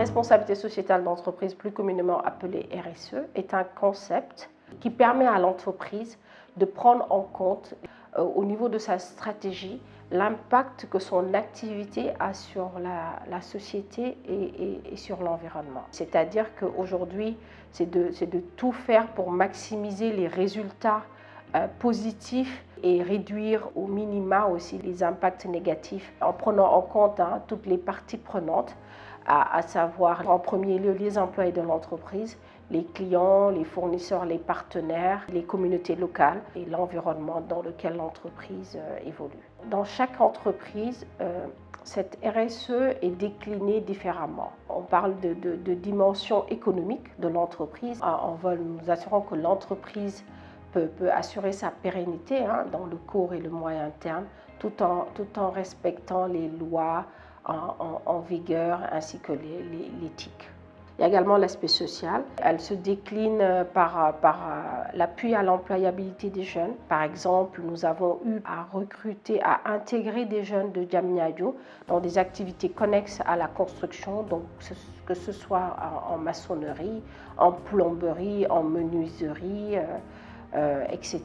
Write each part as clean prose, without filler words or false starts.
responsabilité sociétale d'entreprise, plus communément appelée RSE, est un concept qui permet à l'entreprise de prendre en compte au niveau de sa stratégie l'impact que son activité a sur la société et sur l'environnement. C'est-à-dire qu'aujourd'hui, c'est de tout faire pour maximiser les résultats positifs et réduire au minima aussi les impacts négatifs en prenant en compte toutes les parties prenantes, à savoir en premier lieu les employés de l'entreprise, les clients, les fournisseurs, les partenaires, les communautés locales et l'environnement dans lequel l'entreprise évolue. Dans chaque entreprise, cette RSE est déclinée différemment. On parle de dimension économique de l'entreprise. Nous assurons que l'entreprise peut assurer sa pérennité dans le court et le moyen terme, tout en respectant les lois en vigueur ainsi que l'éthique. Il y a également l'aspect social. Elle se décline par l'appui à l'employabilité des jeunes. Par exemple, nous avons eu à recruter, à intégrer des jeunes de Diamniadio dans des activités connexes à la construction, donc que ce soit en maçonnerie, en plomberie, en menuiserie, etc.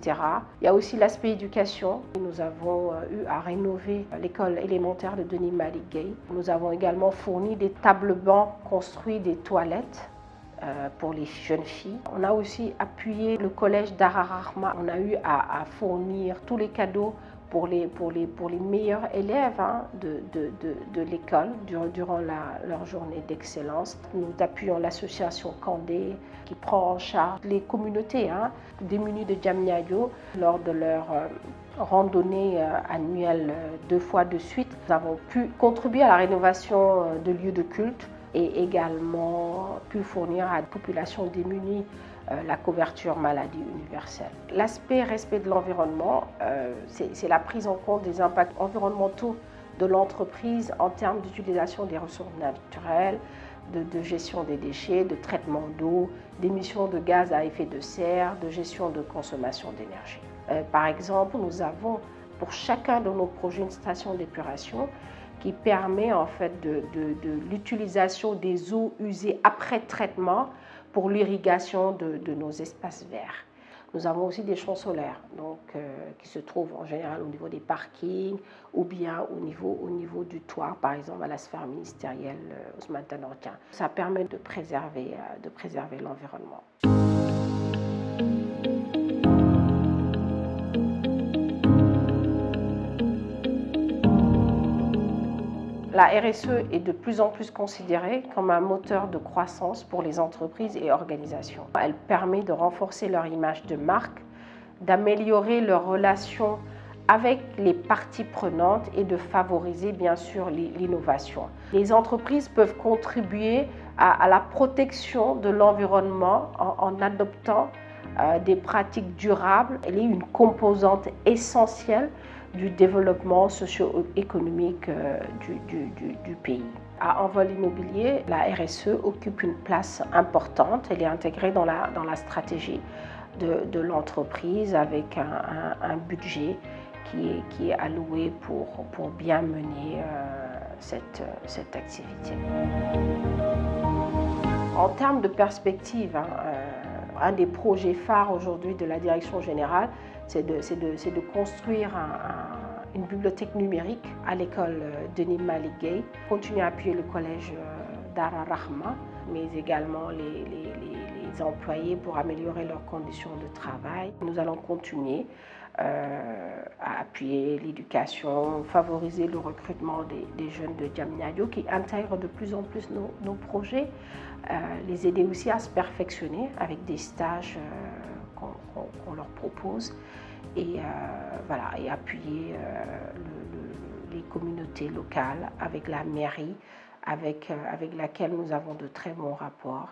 Il y a aussi l'aspect éducation. Nous avons eu à rénover l'école élémentaire de Denis Malick Guèye. Nous avons également fourni des tables bancs, construit des toilettes pour les jeunes filles. On a aussi appuyé le collège Dara Rahma. On a eu à fournir tous les cadeaux pour les meilleurs élèves de l'école durant leur journée d'excellence. Nous appuyons l'association Candé qui prend en charge les communautés démunies de Diamniadio lors de leur randonnée annuelle 2 fois de suite. Nous avons pu contribuer à la rénovation de lieux de culte et également pu fournir à la population démunie la couverture maladie universelle. L'aspect respect de l'environnement, c'est la prise en compte des impacts environnementaux de l'entreprise en termes d'utilisation des ressources naturelles, de gestion des déchets, de traitement d'eau, d'émissions de gaz à effet de serre, de gestion de consommation d'énergie. Par exemple, nous avons pour chacun de nos projets une station d'épuration qui permet en fait de l'utilisation des eaux usées après traitement pour l'irrigation de nos espaces verts. Nous avons aussi des champs solaires qui se trouvent en général au niveau des parkings ou bien au niveau du toit, par exemple à la sphère ministérielle Ousmane Tanor Dieng. Ça permet de préserver l'environnement. La RSE est de plus en plus considérée comme un moteur de croissance pour les entreprises et organisations. Elle permet de renforcer leur image de marque, d'améliorer leurs relations avec les parties prenantes et de favoriser bien sûr l'innovation. Les entreprises peuvent contribuer à la protection de l'environnement en adoptant des pratiques durables. Elle est une composante essentielle du développement socio-économique du pays. À Envol Immobilier, la RSE occupe une place importante. Elle est intégrée dans la stratégie de l'entreprise avec un budget qui est alloué pour bien mener cette activité. En termes de perspective, un des projets phares aujourd'hui de la direction générale, c'est de construire une bibliothèque numérique à l'école Denis Malick Guèye, continuer à appuyer le collège Dara Rahma, mais également les employés pour améliorer leurs conditions de travail. Nous allons continuer à appuyer l'éducation, favoriser le recrutement des jeunes de Diamniadio qui intègrent de plus en plus nos projets, les aider aussi à se perfectionner avec des stages qu'on leur propose et appuyer les communautés locales avec la mairie avec laquelle nous avons de très bons rapports.